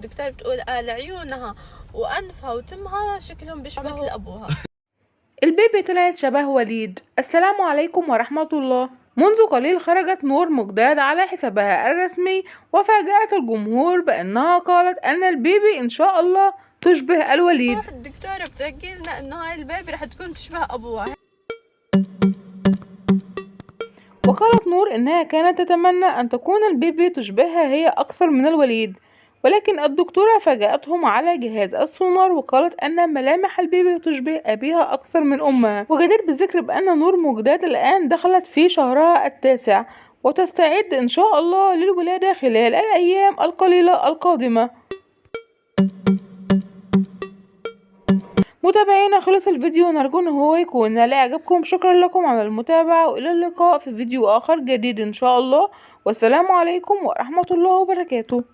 الدكتورة بتقول عيونها وأنفها وتمها شكلهم بيشبه مثل أبوها. البيبي طلعت شبه وليد. السلام عليكم ورحمة الله. منذ قليل خرجت نور مقداد على حسابها الرسمي وفاجأت الجمهور بأنها قالت أن البيبي إن شاء الله تشبه الوليد. الدكتورة بتحكي لنا إنه هاي البيبي رح تكون تشبه أبوها. وقالت نور إنها كانت تتمنى أن تكون البيبي تشبهها هي أكثر من الوليد، ولكن الدكتورة فاجأتهم على جهاز السونار وقالت أن ملامح البيبي تشبه أبيها أكثر من أمها. وجدير بالذكر بأن نور مقداد الآن دخلت في شهرها التاسع وتستعد إن شاء الله للولادة خلال الأيام القليلة القادمة. متابعينا خلص الفيديو، نرجو ان هو يكون نال اعجابكم. شكرا لكم على المتابعة والى اللقاء في فيديو اخر جديد ان شاء الله، والسلام عليكم ورحمة الله وبركاته.